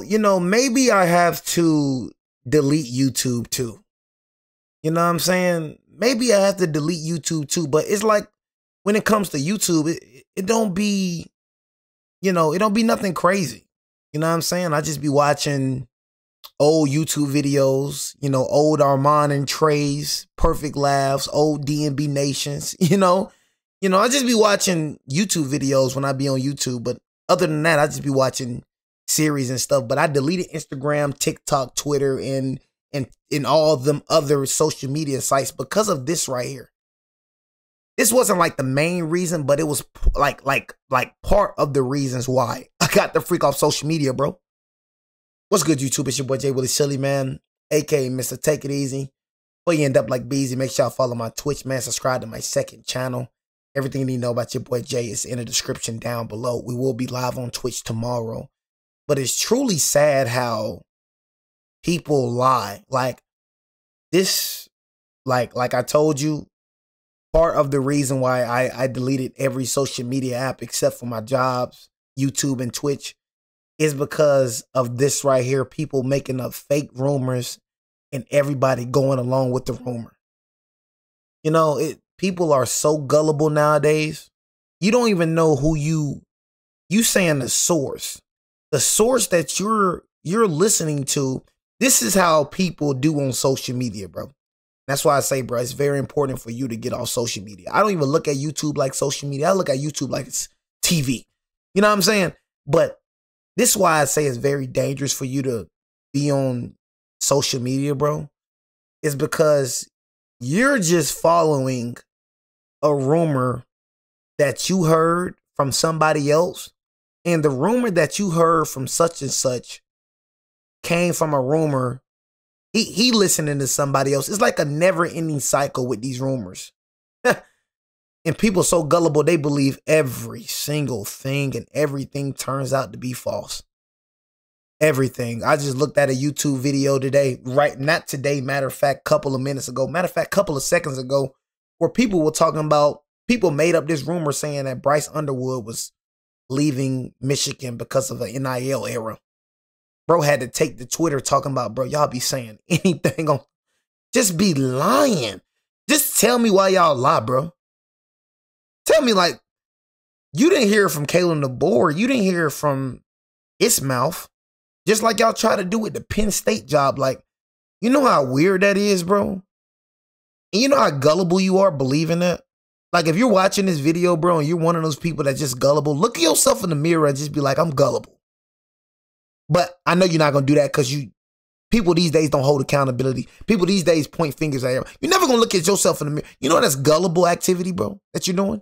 maybe I have to delete YouTube too. You know what I'm saying? Maybe I have to delete YouTube too, but it's like when it comes to YouTube, it don't be, it don't be nothing crazy. You know what I'm saying? I just be watching old YouTube videos, old Armand and Trey's Perfect Laughs, old DNB Nations, I just be watching YouTube videos when I be on YouTube, but other than that, I just be watching series and stuff. But I deleted Instagram, TikTok, Twitter, and all of them other social media sites because of this right here. This wasn't like the main reason, but it was like part of the reasons why I got the freak off social media, bro. What's good, YouTube? It's your boy Jay Willie Silly, man, aka Mr. Take It Easy. Before you end up like Beezy, make sure y'all follow my Twitch, man. Subscribe to my second channel. Everything you need to know about your boy Jay is in the description down below. We will be live on Twitch tomorrow. But it's truly sad how people lie. Like this, like I told you, part of the reason why I deleted every social media app except for my jobs, YouTube and Twitch, is because of this right here. People making up fake rumors and everybody going along with the rumor. People are so gullible nowadays. You don't even know who you saying the source. The source that you're listening to. This is how people do on social media, bro. That's why I say, bro, it's very important for you to get off social media. I don't even look at YouTube like social media. I look at YouTube like it's TV. You know what I'm saying? But this is why I say it's very dangerous for you to be on social media, bro. It's because you're just following a rumor that you heard from somebody else. And the rumor that you heard from such and such came from a rumor. He listening to somebody else. It's like a never-ending cycle with these rumors. And people so gullible, they believe every single thing, and everything turns out to be false. Everything. I just looked at a YouTube video today, not today, matter of fact, couple of minutes ago, matter of fact, couple of seconds ago, where people were talking about, people made up this rumor saying that Bryce Underwood was leaving Michigan because of the NIL era. Bro had to take to Twitter talking about, bro, y'all be saying anything on, just be lying. Just tell me why y'all lie, bro. Tell me, like, you didn't hear from Kalen DeBoer. You didn't hear from Ismouth. Just like y'all try to do with the Penn State job. Like, you know how weird that is, bro? And you know how gullible you are believing that? Like, if you're watching this video, bro, and you're one of those people that's just gullible, look at yourself in the mirror and just be like, I'm gullible. But I know you're not going to do that because people these days don't hold accountability. People these days point fingers at everyone. You're never going to look at yourself in the mirror. You know that's gullible activity, bro, that you're doing?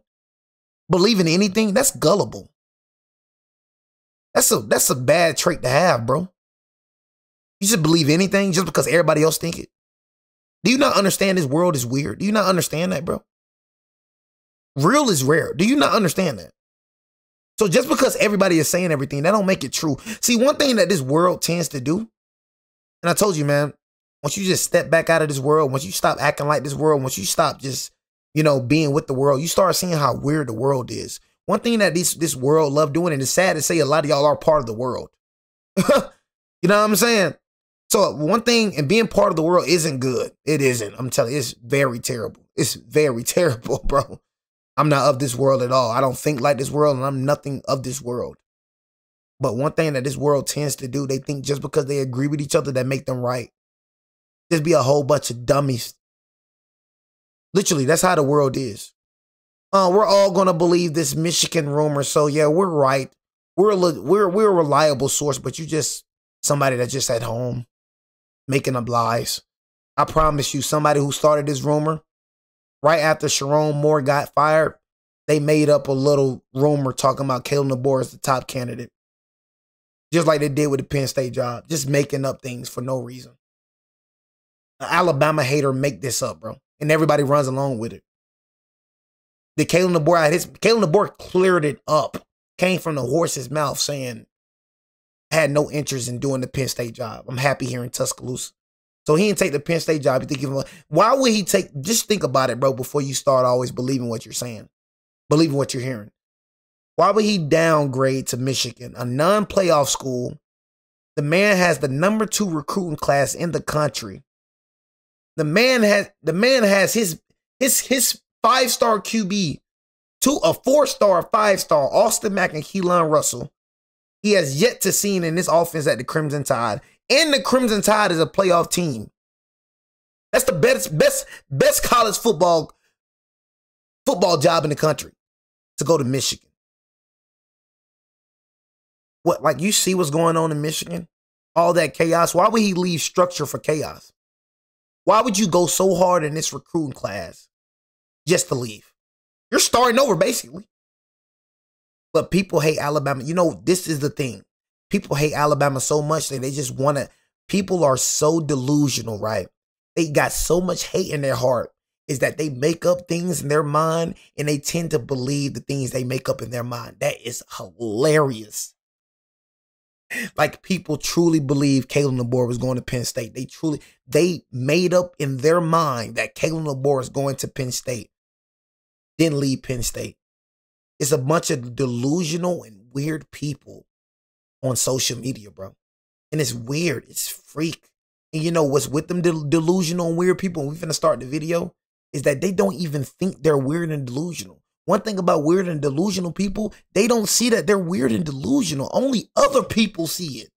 Believing anything, that's gullible. That's a bad trait to have, bro. You should believe anything just because everybody else think it. Do you not understand this world is weird? Do you not understand that, bro? Real is rare. Do you not understand that? So just because everybody is saying everything, that don't make it true. See, one thing that this world tends to do, and I told you, man, once you just step back out of this world, once you stop acting like this world, once you stop just, being with the world, you start seeing how weird the world is. One thing that this world love doing, and it's sad to say a lot of y'all are part of the world. You know what I'm saying? So one thing, and being part of the world isn't good. It isn't. I'm telling you, it's very terrible. It's very terrible, bro. I'm not of this world at all. I don't think like this world, and I'm nothing of this world. But one thing that this world tends to do, they think just because they agree with each other, that make them right. Just be a whole bunch of dummies. Literally, that's how the world is. We're all going to believe this Michigan rumor. So yeah, we're right. We're a reliable source, but you just somebody that's just at home making up lies. I promise you, somebody who started this rumor, right after Sharon Moore got fired, they made up a little rumor talking about Kalen DeBoer as the top candidate. Just like they did with the Penn State job. Just making up things for no reason. An Alabama hater make this up, bro. And everybody runs along with it. Did Kalen DeBoer cleared it up. Came from the horse's mouth saying, I had no interest in doing the Penn State job. I'm happy here in Tuscaloosa. So he didn't take the Penn State job. You think why would he take, just think about it, bro, before you start always believing what you're saying. Believing what you're hearing. Why would he downgrade to Michigan, a non-playoff school, The man has the #2 recruiting class in the country. The man has his 5-star QB to a 4-star, 5-star, Austin Mack and Kalen Russell. He has yet to see in this offense at the Crimson Tide. And the Crimson Tide is a playoff team. That's the best college football job in the country, to go to Michigan. What, like, you see what's going on in Michigan? All that chaos. Why would he leave structure for chaos? Why would you go so hard in this recruiting class just to leave? You're starting over, basically. But people hate Alabama. You know, this is the thing. People hate Alabama so much that they just want to. People are so delusional, right? They got so much hate in their heart, is that they make up things in their mind and they tend to believe the things they make up in their mind. That is hilarious. Like, people truly believe Kalen DeBoer was going to Penn State. They made up in their mind that Kalen DeBoer is going to Penn State, then leave Penn State. It's a bunch of delusional and weird people on social media, bro. And it's weird. It's freak. And you know what's with them delusional and weird people, and we're finna start the video, is that they don't even think they're weird and delusional. One thing about weird and delusional people, they don't see that they're weird and delusional. Only other people see it.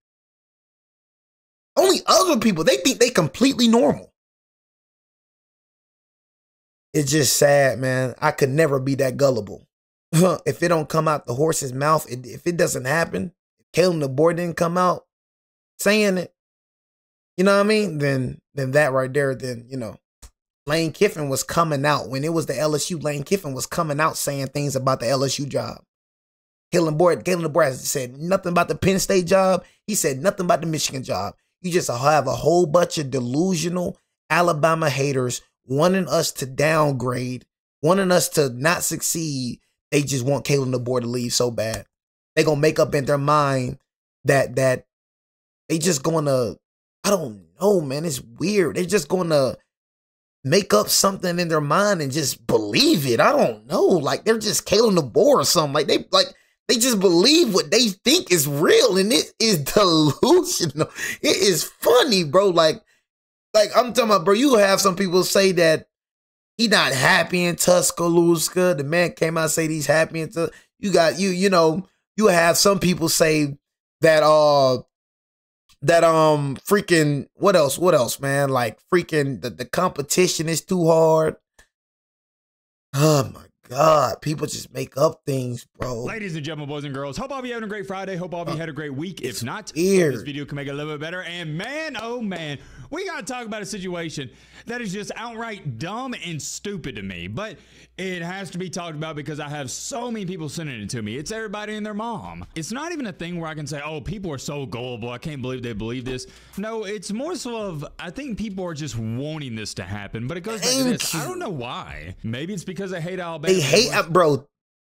Only other people. They think they completely normal. It's just sad, man. I could never be that gullible. If it don't come out the horse's mouth, if it doesn't happen, if Kalen DeBoer didn't come out saying it, you know what I mean? Then that right there, then, you know. Lane Kiffin was coming out. When it was the LSU, Lane Kiffin was coming out saying things about the LSU job. Kalen DeBoer has said nothing about the Penn State job. He said nothing about the Michigan job. You just have a whole bunch of delusional Alabama haters wanting us to downgrade, wanting us to not succeed. They just want Kalen DeBoer to leave so bad. They're going to make up in their mind that they just going to, I don't know, man. It's weird. They're just going to make up something in their mind and just believe it. I don't know. Like, they're just Kalen DeBoer or something. They just believe what they think is real, and it is delusional. It is funny, bro. Like I'm talking about, bro, you have some people say that he not happy in Tuscaloosa. The man came out and say he's happy in Tuscaloosa. You have some people say that freaking, what else, man? Like, freaking the competition is too hard. Oh my God, people just make up things, bro. Ladies and gentlemen, boys and girls, hope all of you having a great Friday. Hope all of you had a great week. If not, hope weird. this video can make it a little bit better. And man, oh man, we got to talk about a situation that is just outright dumb and stupid to me. But it has to be talked about because I have so many people sending it to me. It's everybody and their mom. It's not even a thing where I can say, oh, people are so gullible. I can't believe they believe this. No, it's more so of, I think people are just wanting this to happen. But it goes back to this. I don't know why. Maybe it's because they hate Alabama. They hate, bro.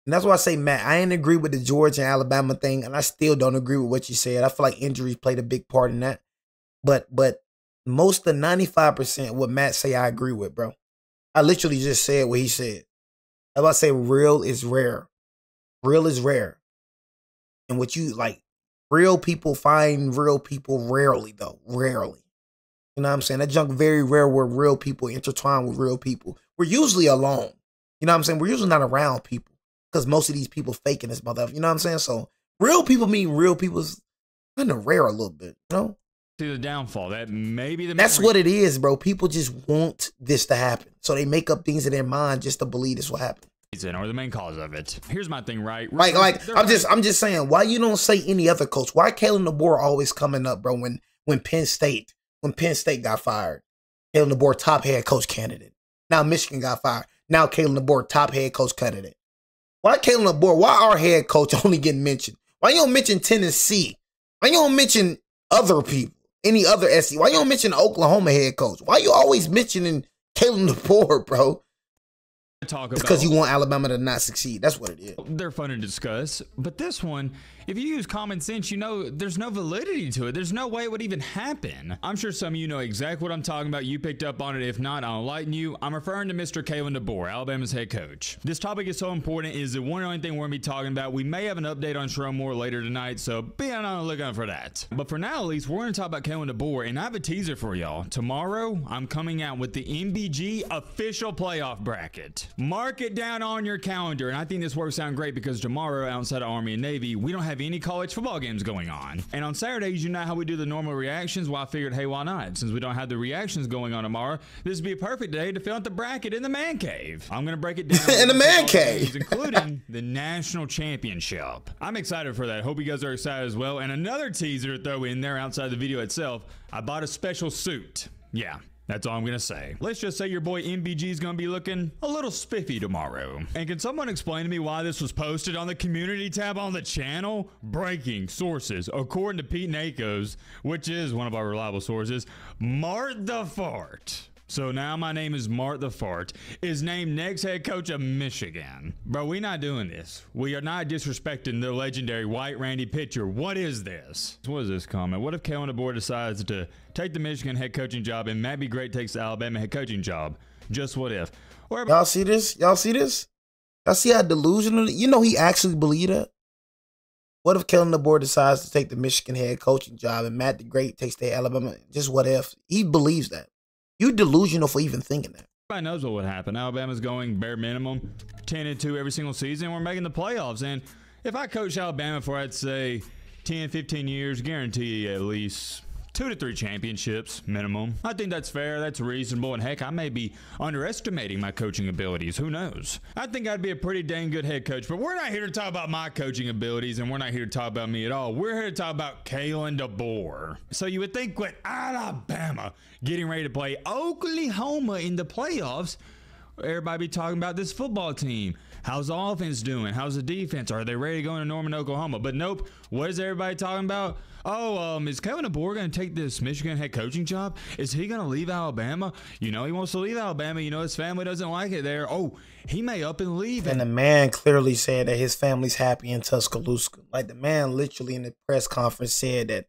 And that's why I say, Matt, I ain't agree with the Georgia and Alabama thing, and I still don't agree with what you said. I feel like injuries played a big part in that. But most of 95% what Matt say, I agree with, bro. I literally just said what he said. I'm about to say real is rare. Real is rare. And what you, like, real people find real people rarely, though. Rarely. You know what I'm saying? That junk very rare where real people intertwine with real people. We're usually alone. You know what I'm saying? We're usually not around people because most of these people faking this motherfucker. You know what I'm saying? So real people mean real people's kind of rare a little bit, you know? See the downfall. That may be the That's what it is, bro. People just want this to happen. So they make up things in their mind just to believe this will happen. Or the main cause of it. Here's my thing, right? I'm just saying, why you don't say any other coach? Why Kalen DeBoer always coming up, bro? When Penn State got fired, Kalen DeBoer top head coach candidate. Now Michigan got fired. Now Kalen DeBoer top head coach candidate. Why Kalen DeBoer? Why our head coach only getting mentioned? Why you don't mention Tennessee? Why you don't mention other people? Any other SC? Why you don't mention Oklahoma head coach? Why you always mentioning Kalen DeBoer, bro? talk It's about. because you want Alabama to not succeed. That's what it is. They're fun to discuss, but this one, if you use common sense, you know there's no validity to it. There's no way it would even happen. I'm sure some of you know exactly what I'm talking about. You picked up on it. If not, I'll enlighten you. I'm referring to Mr. Kalen DeBoer, Alabama's head coach. This topic is so important. It is the one and only thing we're going to be talking about. We may have an update on Sherrone Moore later tonight, so be on the lookout for that. But for now, at least, we're going to talk about Kalen DeBoer, and I have a teaser for y'all. Tomorrow, I'm coming out with the MBG official playoff bracket. Mark it down on your calendar, and I think this works out great because tomorrow, outside of Army and Navy, we don't have any college football games going on. And on Saturdays, you know how we do the normal reactions? Well, I figured, hey, why not? Since we don't have the reactions going on tomorrow, this would be a perfect day to fill out the bracket in the man cave. I'm going to break it down in the man cave, including the national championship. I'm excited for that. Hope you guys are excited as well. And another teaser to throw in there outside the video itself, I bought a special suit. Yeah. That's all I'm going to say. Let's just say your boy MBG is going to be looking a little spiffy tomorrow. And can someone explain to me why this was posted on the community tab on the channel? Breaking sources. According to Pete Nakos, which is one of our reliable sources, Mart the Fart. So now my name is Mart the Fart, is named next head coach of Michigan. Bro, we not doing this. We are not disrespecting the legendary White Randy pitcher. What is this? What is this comment? What if Kalen DeBoer decides to take the Michigan head coaching job and Matt B. Great takes the Alabama head coaching job? Just what if? Y'all see this? Y'all see this? Y'all see how delusional? You know he actually believed that? What if Kalen DeBoer decides to take the Michigan head coaching job and Matt the Great takes the Alabama? Just what if? He believes that. You delusional for even thinking that. Everybody knows what would happen. Alabama's going bare minimum 10-2 every single season. We're making the playoffs. And if I coach Alabama for, I'd say, 10, 15 years, guarantee at least 2 to 3 championships minimum. I think that's fair. That's reasonable. And heck, I may be underestimating my coaching abilities. Who knows? I think I'd be a pretty dang good head coach. But we're not here to talk about my coaching abilities, and we're not here to talk about me at all. We're here to talk about Kalen DeBoer. So you would think with Alabama getting ready to play Oklahoma in the playoffs, everybody be talking about this football team. How's the offense doing? How's the defense? Are they ready to go into Norman, Oklahoma? But nope. What is everybody talking about? Oh, is Kalen DeBoer going to take this Michigan head coaching job? Is he going to leave Alabama? You know he wants to leave Alabama. You know his family doesn't like it there. Oh, he may up and leave. And the man clearly said that his family's happy in Tuscaloosa. Like the man literally in the press conference said that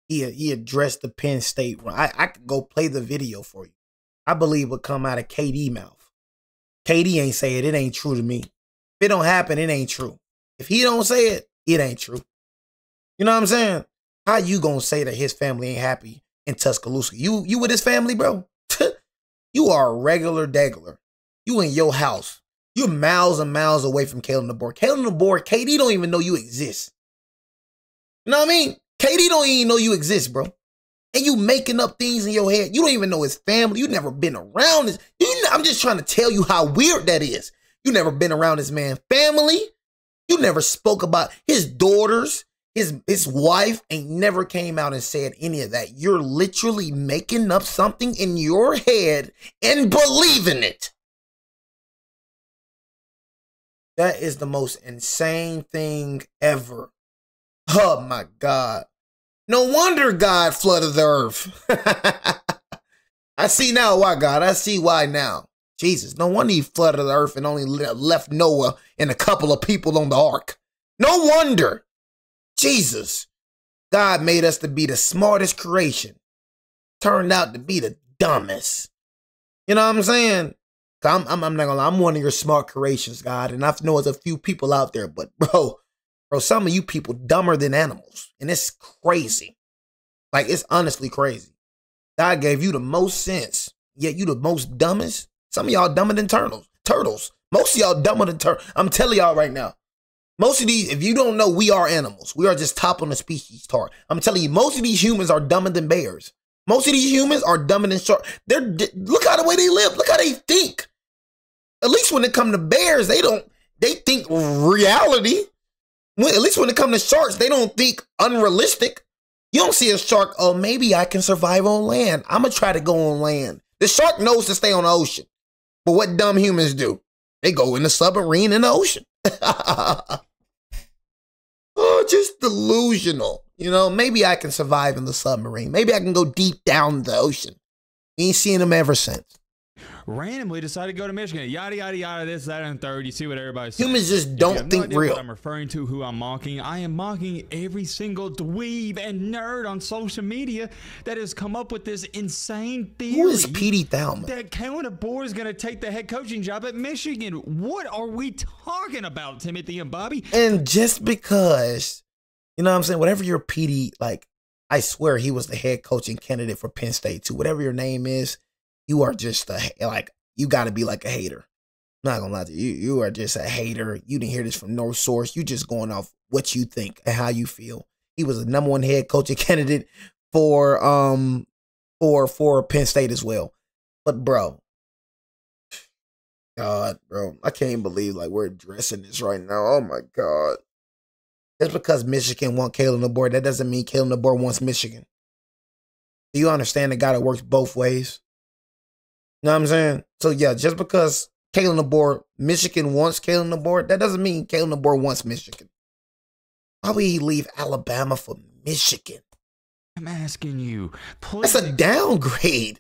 he addressed the Penn State run. I could go play the video for you. I believe it would come out of KD mouth. KD ain't say it. It ain't true to me. If it don't happen, it ain't true. If he don't say it, it ain't true. You know what I'm saying? How you gonna say that his family ain't happy in Tuscaloosa? You with his family, bro? You are a regular degler. You in your house. You're miles and miles away from Kalen DeBoer. Kalen DeBoer, KD don't even know you exist. You know what I mean? KD don't even know you exist, bro. And you making up things in your head. You don't even know his family. You never been around this. I'm just trying to tell you how weird that is. You never been around this man's family. You never spoke about his daughters. His wife ain't never came out and said any of that. You're literally making up something in your head and believing it. That is the most insane thing ever. Oh my God. No wonder God flooded the earth. I see now why, God. I see why now. Jesus, no wonder he flooded the earth and only left Noah and a couple of people on the ark. No wonder. Jesus, God made us to be the smartest creation. Turned out to be the dumbest. You know what I'm saying? I'm not gonna lie, I'm one of your smart creations, God. And I know there's a few people out there, but bro, some of you people dumber than animals. And it's crazy. Like, it's honestly crazy. God gave you the most sense, yet you the most dumbest. Some of y'all dumber than turtles. Most of y'all dumber than turtles. I'm telling y'all right now. Most of these, if you don't know, we are animals. We are just top on the species chart. I'm telling you, most of these humans are dumber than bears. Most of these humans are dumber than sharks. Look how the way they live. Look how they think. At least when it comes to bears, they think reality. At least when it comes to sharks, they don't think unrealistic. You don't see a shark, oh, maybe I can survive on land. I'm going to try to go on land. The shark knows to stay on the ocean. But what dumb humans do? They go in the submarine in the ocean. Oh, just delusional. You know, maybe I can survive in the submarine. Maybe I can go deep down the ocean. Ain't seen them ever since. randomly decided to go to Michigan. Yada, yada, yada, this, that, and third. You see what everybody's saying. Humans just don't think real. What I'm referring to who I'm mocking. I am mocking every single dweeb and nerd on social media that has come up with this insane theory. Who is Petey Thalman? That Kalen DeBoer is going to take the head coaching job at Michigan. What are we talking about, Timothy and Bobby? And just because, you know what I'm saying, whatever your Petey, like, I swear he was the head coaching candidate for Penn State too. Whatever your name is, you are just you got to be like a hater. I'm not gonna lie to you. You are just a hater. You didn't hear this from no source. You just going off what you think and how you feel. He was the #1 head coaching candidate for Penn State as well. But bro, God, bro, I can't believe like we're addressing this right now. Oh my God. Just because Michigan want Kalen DeBoer, that doesn't mean Kalen DeBoer wants Michigan. Do you understand the guy that works both ways? You know what I'm saying? So yeah, just because Kalen DeBoer, Michigan wants Kalen DeBoer, that doesn't mean Kalen DeBoer wants Michigan. Why would he leave Alabama for Michigan? I'm asking you, please. That's a downgrade.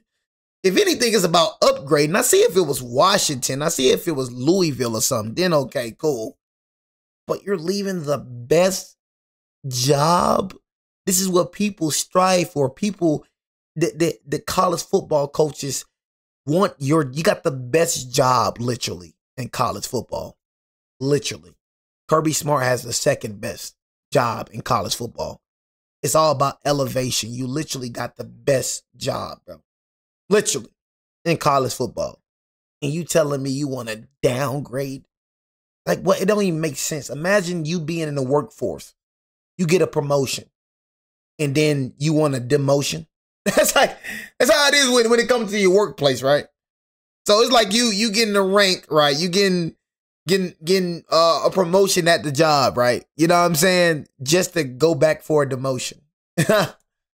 If anything, it's about upgrading. I see if it was Washington. I see if it was Louisville or something. Then okay, cool. But you're leaving the best job. This is what people strive for. People, the college football coaches want you got the best job, literally, in college football. Literally. Kirby Smart has the second best job in college football. It's all about elevation. You literally got the best job, bro. Literally, in college football. And you telling me you want to downgrade? Like, what? It don't even make sense. Imagine you being in the workforce. You get a promotion. And then you want a demotion. That's how it is when it comes to your workplace, right? So it's like you getting a rank, right? You getting a promotion at the job, right? You know what I'm saying? Just to go back for a demotion.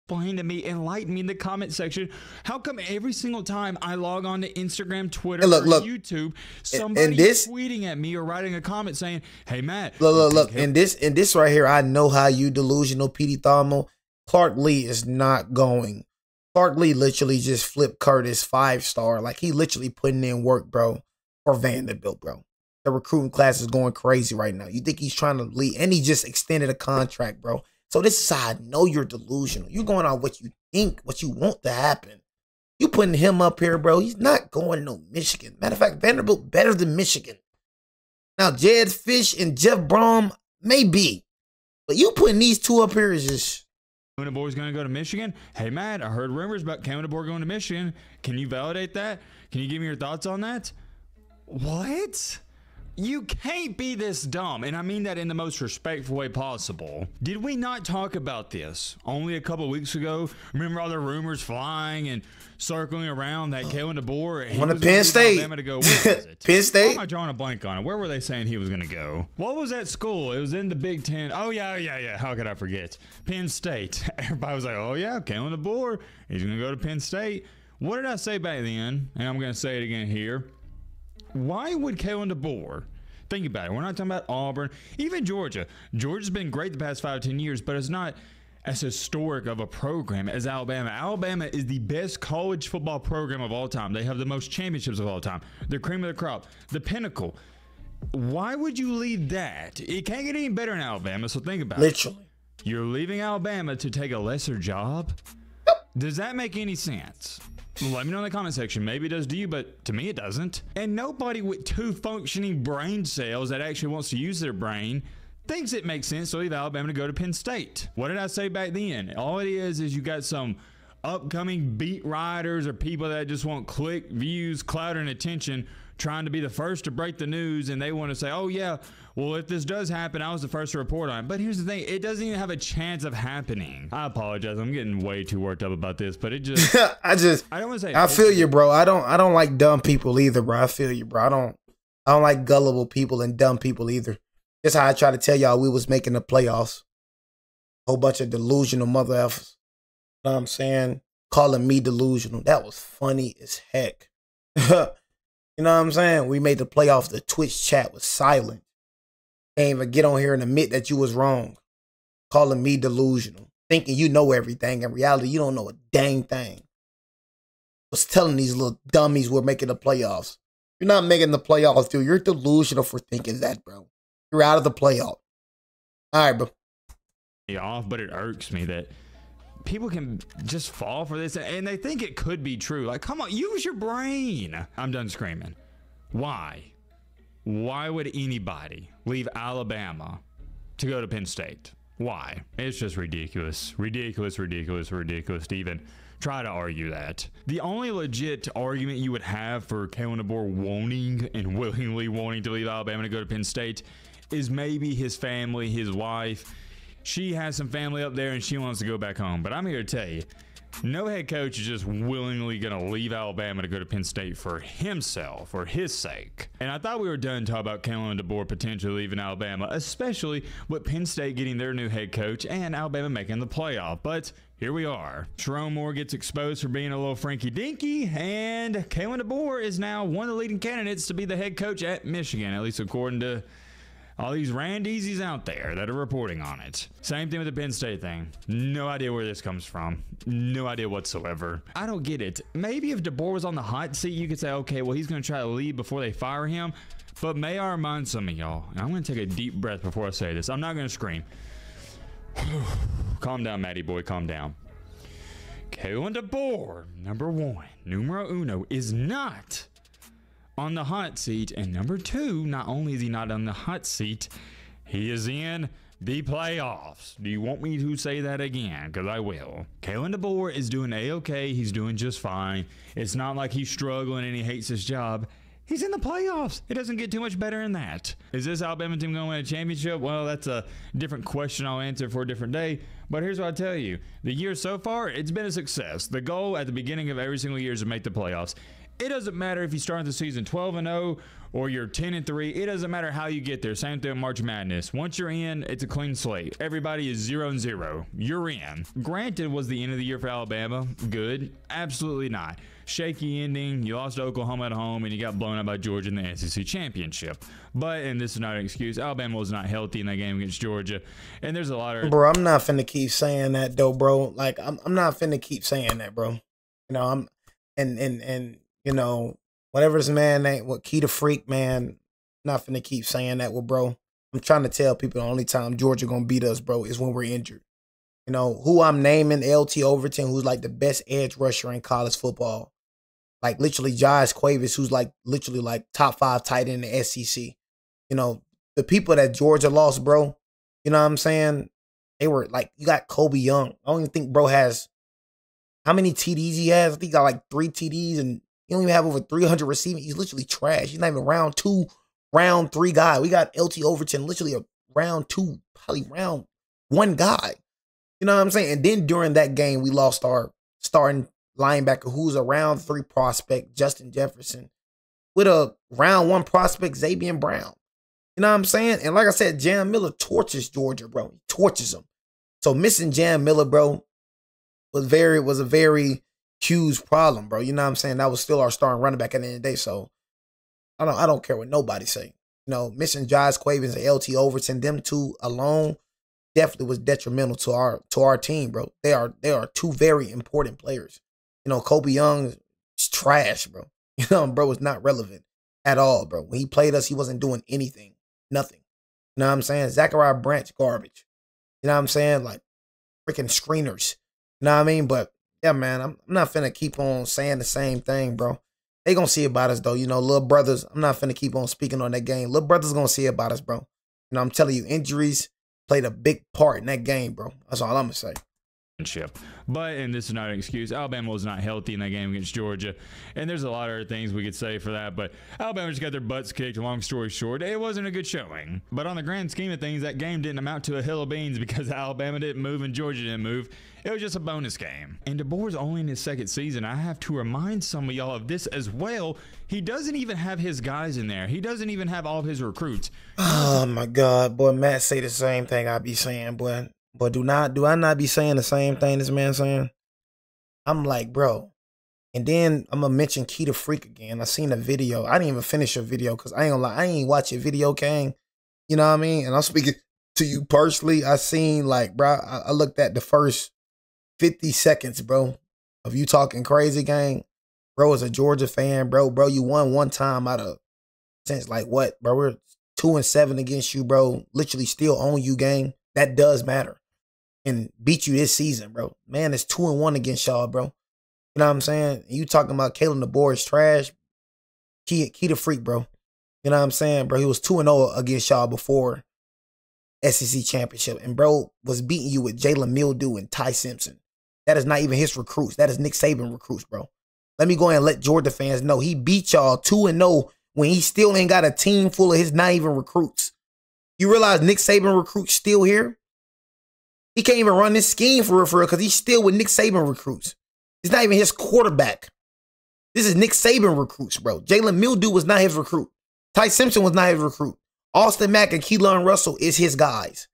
Explain to me, enlighten me in the comment section. How come every single time I log on to Instagram, Twitter, or YouTube, somebody is tweeting at me or writing a comment saying, "Hey Matt, look, and this right here, I know how you delusional, Petey Thalman. Clark Lee is not going. Clark Lee literally just flipped Curtis 5-star. Like, he literally putting in work, bro, for Vanderbilt, bro. The recruiting class is going crazy right now. You think he's trying to lead, and he just extended a contract, bro. So this is how I know you're delusional. You're going on what you think, what you want to happen. You putting him up here, bro. He's not going to no Michigan. Matter of fact, Vanderbilt better than Michigan. Now, Jed Fish and Jeff Brom may be. But you putting these two up here is just... Kalen DeBoer's going to go to Michigan. Hey, Matt, I heard rumors about Kalen DeBoer going to Michigan. Can you validate that? Can you give me your thoughts on that? What? You can't be this dumb, and I mean that in the most respectful way possible. Did we not talk about this only a couple weeks ago? Remember all the rumors flying and circling around that Kalen DeBoer on the Penn State. To go. Where was it? Penn State? Why am I drawing a blank on it? Where were they saying he was going to go? What was that school? It was in the Big Ten. Oh, yeah. How could I forget? Penn State. Everybody was like, oh, yeah, Kalen DeBoer. He's going to go to Penn State. What did I say back then? And I'm going to say it again here. Why would Kalen DeBoer, think about it, we're not talking about Auburn, even Georgia. Georgia's been great the past 5 to 10 years, but it's not as historic of a program as Alabama. Alabama is the best college football program of all time. They have the most championships of all time. The cream of the crop, the pinnacle. Why would you leave that? It can't get any better in Alabama, so think about it. Literally. You're leaving Alabama to take a lesser job? Does that make any sense? Let me know in the comment section. Maybe it does to you, but to me it doesn't. And nobody with 2 functioning brain cells that actually wants to use their brain thinks it makes sense to leave Alabama to go to Penn State. What did I say back then? All it is you got some upcoming beat writers or people that just want click, views, clout, and attention trying to be the first to break the news, and they want to say, oh yeah, well, if this does happen, I was the first to report on it. But here's the thing, it doesn't even have a chance of happening. I apologize, I'm getting way too worked up about this, but it just I don't want to say, I feel you, bro. I don't like dumb people either, bro. I feel you, bro. I don't like gullible people and dumb people either. That's how I try to tell y'all we was making the playoffs. Whole bunch of delusional mother effers. You know what I'm saying? Calling me delusional. That was funny as heck. You know what I'm saying? We made the playoffs. The Twitch chat was silent. Can't even get on here and admit that you was wrong. Calling me delusional. Thinking you know everything. In reality, you don't know a dang thing. was telling these little dummies we're making the playoffs. You're not making the playoffs, dude. You're delusional for thinking that, bro. You're out of the playoff. All right, bro. Off, but it irks me that people can just fall for this and they think it could be true. Like, come on, use your brain. I'm done screaming. Why? Why would anybody leave Alabama to go to Penn State? Why? It's just ridiculous. Ridiculous to even try to argue that. The only legit argument you would have for Kalen DeBoer wanting and willingly wanting to leave Alabama to go to Penn State is maybe his family, his wife. She has some family up there and she wants to go back home. But I'm here to tell you, no head coach is just willingly going to leave Alabama to go to Penn State for himself, for his sake. And I thought we were done talking about Kalen DeBoer potentially leaving Alabama, especially with Penn State getting their new head coach and Alabama making the playoff. But here we are. Sherrone Moore gets exposed for being a little Frankie Dinky, and Kalen DeBoer is now one of the leading candidates to be the head coach at Michigan, at least according to all these Randeezies out there that are reporting on it. Same thing with the Penn State thing. No idea where this comes from. No idea whatsoever. I don't get it. Maybe if DeBoer was on the hot seat, you could say, okay, well, he's going to try to leave before they fire him. But may I remind some of y'all, and I'm going to take a deep breath before I say this. I'm not going to scream. Calm down, Matty boy. Calm down. Kalen DeBoer, number one, numero uno, is not on the hot seat, and number two, not only is he not on the hot seat, he is in the playoffs. Do you want me to say that again? Because I will. Kalen DeBoer is doing A-okay. He's doing just fine. It's not like he's struggling and he hates his job. He's in the playoffs. It doesn't get too much better than that. Is this Alabama team going to win a championship? Well, that's a different question I'll answer for a different day. But here's what I'll tell you. The year so far, it's been a success. The goal at the beginning of every single year is to make the playoffs. It doesn't matter if you start the season 12-0 or you're 10-3. It doesn't matter how you get there. Same thing with March Madness. Once you're in, it's a clean slate. Everybody is 0-0. You're in. Granted, was the end of the year for Alabama good? Absolutely not. Shaky ending. You lost to Oklahoma at home, and you got blown out by Georgia in the SEC championship. But, and this is not an excuse, Alabama was not healthy in that game against Georgia. And there's a lot of... Bro, I'm not finna keep saying that, though, bro. Like, I'm not finna keep saying that, bro. You know, I'm... And you know, whatever this man name, what Key the Freak, man, not finna keep saying that with bro. I'm trying to tell people the only time Georgia gonna beat us, bro, is when we're injured. You know, who I'm naming, LT Overton, who's like the best edge rusher in college football. Like literally Josh Cuevas, who's like literally like top 5 tight end in the SEC. You know, the people that Georgia lost, bro, you know what I'm saying? They were like, you got Kobe Young. I don't even think bro has, how many TDs he has? I think he got like 3 TDs and he don't even have over 300 receiving. He's literally trash. He's not even round 2, round 3 guy. We got LT Overton, literally a round 2, probably round 1 guy. You know what I'm saying? And then during that game, we lost our starting linebacker, who's a round 3 prospect, Justin Jefferson, with a round 1 prospect, Xavier Brown. You know what I'm saying? And like I said, Jam Miller tortures Georgia, bro. He tortures them. So missing Jam Miller, bro, was a very huge problem, bro. You know what I'm saying? That was still our starting running back at the end of the day. So I don't care what nobody say. You know, missing Josh Cuevas and LT Overton, them two alone definitely was detrimental to our team, bro. They are 2 very important players. You know, Kobe Young is trash, bro. You know, bro was not relevant at all, bro. When he played us, he wasn't doing anything. Nothing. You know what I'm saying? Zachariah Branch, garbage. You know what I'm saying? Like freaking screeners. You know what I mean? But yeah, man, I'm not finna keep on saying the same thing, bro. They gonna see about us, though. You know, little brothers, I'm not finna keep on speaking on that game. Little brothers gonna see about us, bro. You know, I'm telling you, injuries played a big part in that game, bro. That's all I'm gonna say. But, and this is not an excuse, Alabama was not healthy in that game against Georgia, and there's a lot of other things we could say for that, but Alabama just got their butts kicked. Long story short, it wasn't a good showing. But on the grand scheme of things, that game didn't amount to a hill of beans because Alabama didn't move and Georgia didn't move. It was just a bonus game. And DeBoer's only in his 2nd season. I have to remind some of y'all of this as well. He doesn't even have his guys in there. He doesn't even have all of his recruits. Oh my God, boy, Matt say the same thing I be saying, boy. But do I not be saying the same thing this man saying? I'm like, bro. And then I'm gonna mention Key the Freak again. I seen a video. I didn't even finish a video because I ain't gonna lie, I ain't watch a video, Kang. You know what I mean? And I'm speaking to you personally. I seen like, bro, I looked at the first 50 seconds, bro, of you talking crazy, gang. Bro is a Georgia fan, bro. Bro, you won one time out of since like what, bro? We're 2-7 against you, bro. Literally still own you, gang. That does matter. And beat you this season, bro. Man, it's 2-1 against y'all, bro. You know what I'm saying? You talking about Kalen DeBoer is trash. Key the freak, bro. You know what I'm saying, bro? He was 2-0 against y'all before SEC championship. And bro was beating you with Jalen Mildew and Ty Simpson. That is not even his recruits. That is Nick Saban recruits, bro. Let me go ahead and let Georgia fans know he beat y'all 2-0 when he still ain't got a team full of his not even recruits. You realize Nick Saban recruits still here? He can't even run this scheme for real, because he's still with Nick Saban recruits. It's not even his quarterback. This is Nick Saban recruits, bro. Jalen Mildew was not his recruit. Ty Simpson was not his recruit. Austin Mack and Keelan Russell is his guys.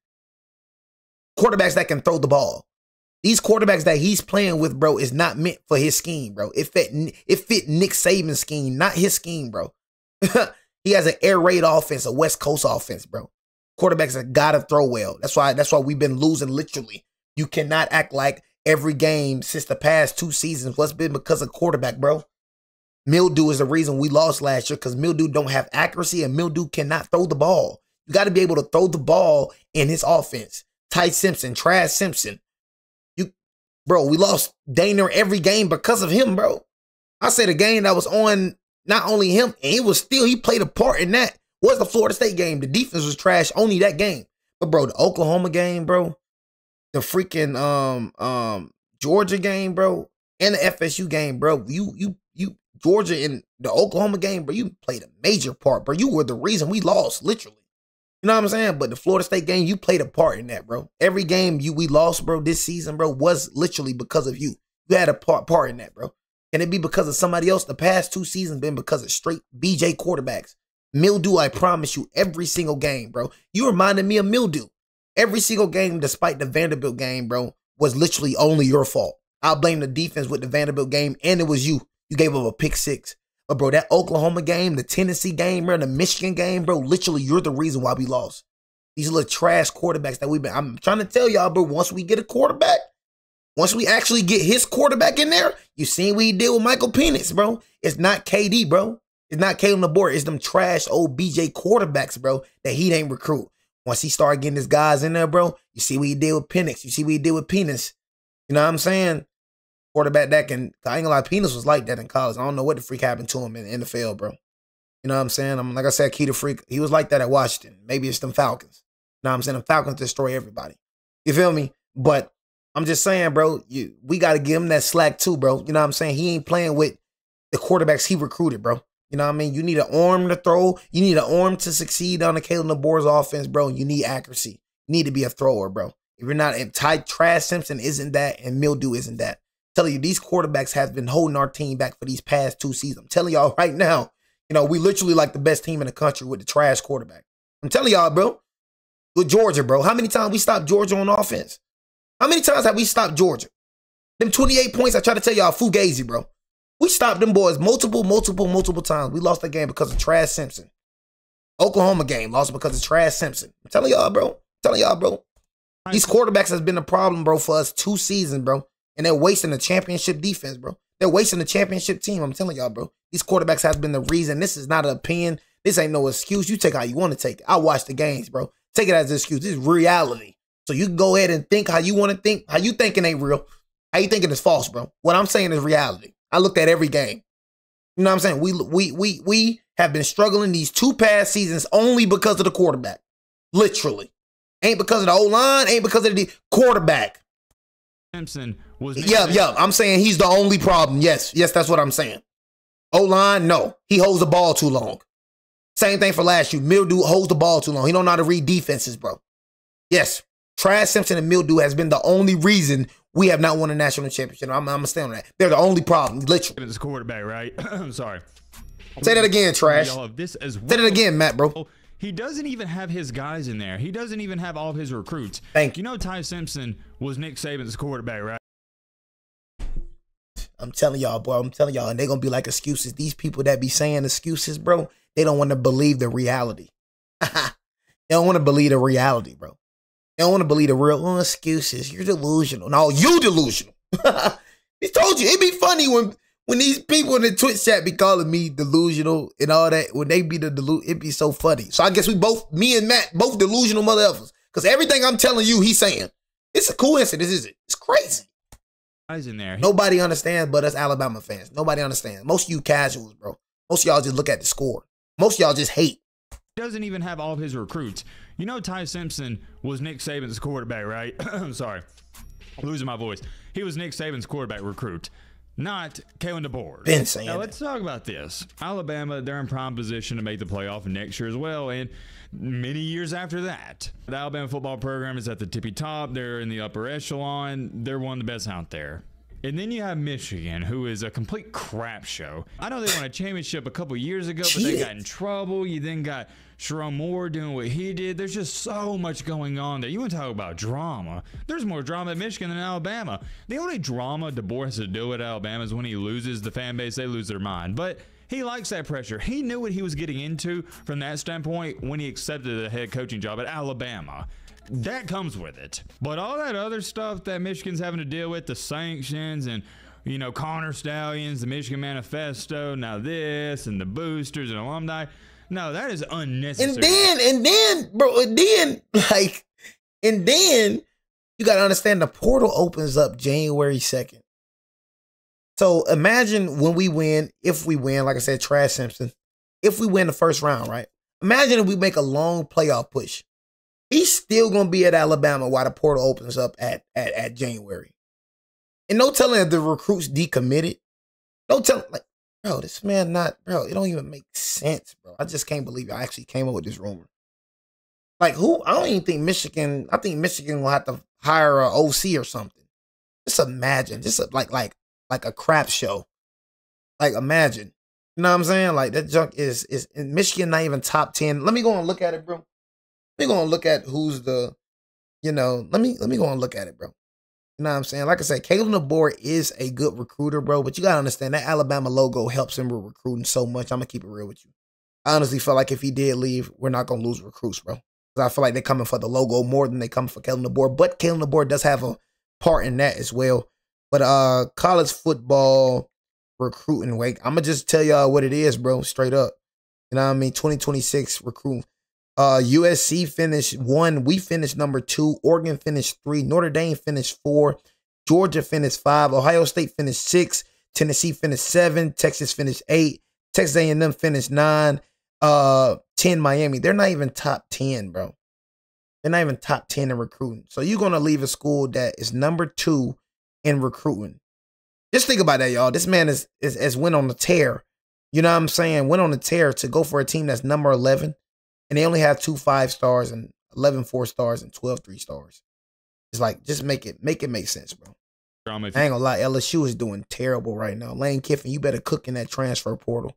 Quarterbacks that can throw the ball. These quarterbacks that he's playing with, bro, is not meant for his scheme, bro. It fit Nick Saban's scheme, not his scheme, bro. He has an air raid offense, a West Coast offense, bro. Quarterbacks that gotta throw well. That's why we've been losing literally. You cannot act like every game since the past 2 seasons what's been because of quarterback, bro. Mildew is the reason we lost last year, because Mildew don't have accuracy and Mildew cannot throw the ball. You got to be able to throw the ball in his offense. Ty Simpson, Trash Simpson. Bro, we lost Dana every game because of him, bro. I said a game that was on not only him, and he played a part in that. Was the Florida State game. The defense was trash only that game. But bro, the Oklahoma game, bro, the freaking Georgia game, bro, and the FSU game, bro, you Georgia and the Oklahoma game, bro, you played a major part, bro. You were the reason we lost, literally. You know what I'm saying? But the Florida State game, you played a part in that, bro. Every game we lost, bro, this season, bro, was literally because of you. You had a part in that, bro. Can it be because of somebody else? The past 2 seasons been because of straight BJ quarterbacks. Mildew, I promise you, every single game, bro. You reminded me of Mildew. Every single game, despite the Vanderbilt game, bro, was literally only your fault. I'll blame the defense with the Vanderbilt game, and it was you. You gave up a pick 6. But, bro, that Oklahoma game, the Tennessee game, bro, the Michigan game, bro, literally you're the reason why we lost. These little trash quarterbacks that I'm trying to tell y'all, bro, once we get a quarterback, once we actually get his quarterback in there, you seen what he did with Michael Penix, bro. It's not KD, bro. It's not Kalen DeBoer. It's them trash old BJ quarterbacks, bro, that he ain't recruit. Once he started getting his guys in there, bro, you see what he did with Penix. You see what he did with Penis. You know what I'm saying? Quarterback that can, I ain't gonna lie, Penis was like that in college. I don't know what the freak happened to him in the NFL, bro. You know what I'm saying? Like I said, Key the Freak, he was like that at Washington. Maybe it's them Falcons. You know what I'm saying? The Falcons destroy everybody. You feel me? But I'm just saying, bro, we got to give him that slack too, bro. You know what I'm saying? He ain't playing with the quarterbacks he recruited, bro. You know what I mean? You need an arm to throw. You need an arm to succeed on the Kalen DeBoer's offense, bro. You need accuracy. You need to be a thrower, bro. If you're not, Trash Simpson isn't that, and Mildew isn't that. I'm telling you, these quarterbacks have been holding our team back for these past 2 seasons. I'm telling y'all right now, you know, we literally like the best team in the country with the trash quarterback. I'm telling y'all, bro. With Georgia, bro. How many times we stopped Georgia on offense? How many times have we stopped Georgia? Them 28 points, I try to tell y'all, fugazi, bro. We stopped them boys multiple times. We lost that game because of Trash Simpson. Oklahoma game lost because of Trash Simpson. I'm telling y'all, bro. These quarterbacks has been a problem, bro, for us 2 seasons, bro. And they're wasting the championship defense, bro. They're wasting the championship team. I'm telling y'all, bro. These quarterbacks has been the reason. This is not an opinion. This ain't no excuse. You take how you want to take it. I watch the games, bro. Take it as an excuse. This is reality. So you can go ahead and think how you want to think. How you thinking ain't real. How you thinking is false, bro. What I'm saying is reality. I looked at every game. You know what I'm saying? We have been struggling these 2 past seasons only because of the quarterback. Literally. Ain't because of the O-line. Ain't because of the quarterback. Simpson was... Yeah. I'm saying he's the only problem. Yes, that's what I'm saying. O-line, no. He holds the ball too long. Same thing for last year. Mildew holds the ball too long. He don't know how to read defenses, bro. Yes. Trash Simpson and Mildew has been the only reason we have not won a national championship. I'm going to stand on that. They're the only problem, literally. It's quarterback, right? I'm sorry. Say that again, Trash. This as well. Say that again, Matt, bro. He doesn't even have his guys in there. He doesn't even have all of his recruits. Thank you. You know Ty Simpson was Nick Saban's quarterback, right? I'm telling y'all, bro. I'm telling y'all, and they're going to be like excuses. These people that be saying excuses, bro, they don't want to believe the reality. They don't want to believe the reality, bro. They don't want to believe the real excuses. You're delusional. No, you delusional. He told you. It'd be funny when when these people in the Twitch chat be calling me delusional and all that, when they be it be so funny. So I guess me and Matt, both delusional mother effers. Because everything I'm telling you, he's saying. It's a coincidence, is it? It's crazy. Guys in there. Nobody understands but us Alabama fans. Nobody understands. Most of you casuals, bro. Most of y'all just look at the score. Most of y'all just hate. Doesn't even have all of his recruits. You know Ty Simpson was Nick Saban's quarterback, right? I'm sorry. I'm losing my voice. He was Nick Saban's quarterback recruit, not Kalen DeBoer. Been saying now, let's talk about this. Alabama, they're in prime position to make the playoff next year as well, and many years after that. The Alabama football program is at the tippy top. They're in the upper echelon. They're one of the best out there. And then you have Michigan, who is a complete crap show. I know they won a championship a couple years ago, but they got in trouble. You then got Sherrone Moore doing what he did. There's just so much going on there. You want to talk about drama. There's more drama at Michigan than Alabama. The only drama DeBoer has to deal with Alabama is when he loses the fan base, they lose their mind. But he likes that pressure. He knew what he was getting into from that standpoint when he accepted the head coaching job at Alabama. That comes with it. But all that other stuff that Michigan's having to deal with, the sanctions and, you know, Connor Stallions, the Michigan Manifesto, now this and the boosters and alumni. No, that is unnecessary. And then you got to understand the portal opens up January 2nd. So imagine when we win, if we win, like I said, Trash Simpson, if we win the first round, right? Imagine if we make a long playoff push. He's still going to be at Alabama while the portal opens up at January. And no telling if the recruits decommitted. No telling, like, bro, this man bro, it don't even make sense, bro. I just can't believe I actually came up with this rumor. Like, I don't even think I think Michigan will have to hire an OC or something. Just imagine, like a crap show. Like, imagine. You know what I'm saying? Like, that junk is in Michigan not even top 10. Let me go and look at it, bro. Let me go and look at who's the, you know, let me go and look at it, bro. You know what I'm saying? Like I said, Kalen DeBoer is a good recruiter, bro, but you got to understand that Alabama logo helps him with recruiting so much. I'm going to keep it real with you. I honestly feel like if he did leave, we're not going to lose recruits, bro. Because I feel like they're coming for the logo more than they coming for Kalen DeBoer, but Kalen DeBoer does have a part in that as well. But college football recruiting, wait, I'm going to just tell y'all what it is, bro, straight up. You know what I mean? 2026 recruiting. USC finished 1. We finished number 2. Oregon finished 3. Notre Dame finished 4. Georgia finished 5. Ohio State finished 6. Tennessee finished 7. Texas finished 8. Texas A&M finished 9. 10 Miami. They're not even top 10, bro. They're not even top 10 in recruiting. So you're going to leave a school that is number 2 in recruiting. Just think about that, y'all. This man is went on a tear. You know what I'm saying? Went on a tear to go for a team that's number 11. And they only have 2 5-stars and 11 4-stars and 12 3-stars. It's like, just make it make sense, bro. I ain't gonna lie, LSU is doing terrible right now. Lane Kiffin, you better cook in that transfer portal.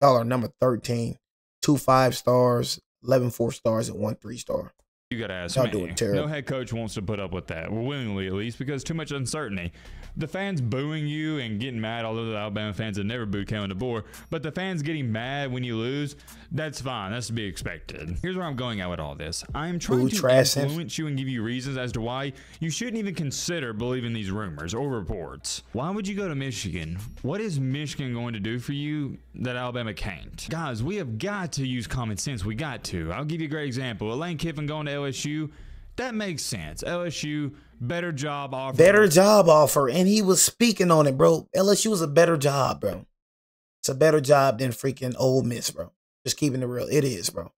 Y'all are number 13. 2 5-stars, 11 4-stars, and 1 3-star. You gotta ask Y'all me. doing terrible. No head coach wants to put up with that, willingly at least, because too much uncertainty. The fans booing you and getting mad, although the Alabama fans have never booed Kalen DeBoer, but the fans getting mad when you lose, that's fine. That's to be expected. Here's where I'm going at with all this. I'm trying to influence you and give you reasons as to why you shouldn't even consider believing these rumors or reports. Why would you go to Michigan? What is Michigan going to do for you that Alabama can't? Guys, we have got to use common sense. We got to. I'll give you a great example. Lane Kiffin going to LSU, that makes sense. LSU, better job offer. Better job offer. And he was speaking on it, bro. LSU is a better job, bro. It's a better job than freaking Ole Miss, bro. Just keeping it real. It is, bro.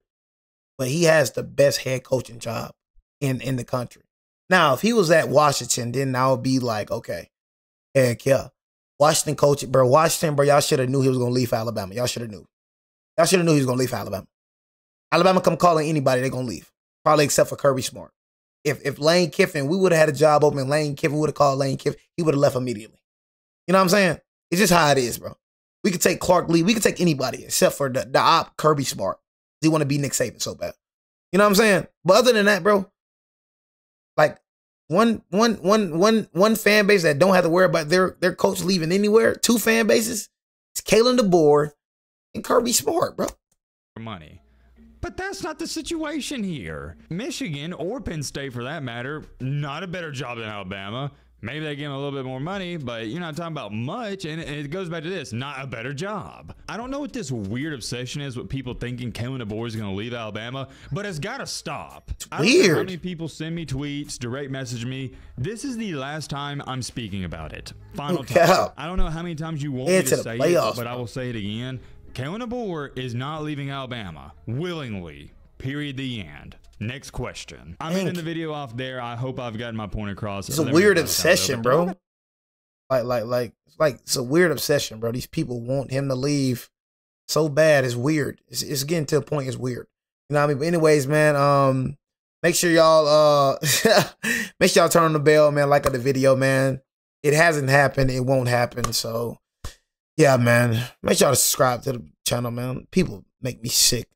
But he has the best head coaching job in the country. Now, if he was at Washington, then I would be like, okay, heck yeah. Washington coach, bro. Washington, bro, y'all should have knew he was going to leave Alabama. Y'all should have knew. Y'all should have knew he was going to leave Alabama. Alabama come calling anybody, they're going to leave. Probably except for Kirby Smart. If Lane Kiffin, we would have had a job open, Lane Kiffin would have called Lane Kiffin, he would have left immediately. You know what I'm saying? It's just how it is, bro. We could take Clark Lee. We could take anybody except for the op Kirby Smart. He want to be Nick Saban so bad. You know what I'm saying? But other than that, bro, like one fan base that don't have to worry about their coach leaving anywhere. 2 fan bases. It's Kalen DeBoer and Kirby Smart, bro. Money. But that's not the situation here. Michigan, or Penn State for that matter, not a better job than Alabama. Maybe they give him a little bit more money, but you're not talking about much. And it goes back to this, not a better job. I don't know what this weird obsession is with people thinking Kalen DeBoer is going to leave Alabama, but it's got to stop. It's I don't know weird. how many people send me tweets, direct message me. This is the last time I'm speaking about it. Final time. I don't know how many times you want me to say it, but I will say it again. Kalen DeBoer is not leaving Alabama willingly. Period. The end. Next question. I'm ending the video off there. I hope I've gotten my point across. It's a weird obsession, bro. Like it's a weird obsession, bro. These people want him to leave so bad. It's weird. It's getting to a point. It's weird. You know what I mean? But anyways, man, make sure y'all turn on the bell, man. Like the video, man. It hasn't happened. It won't happen. So yeah, man. Make sure y'all subscribe to the channel, man. People make me sick.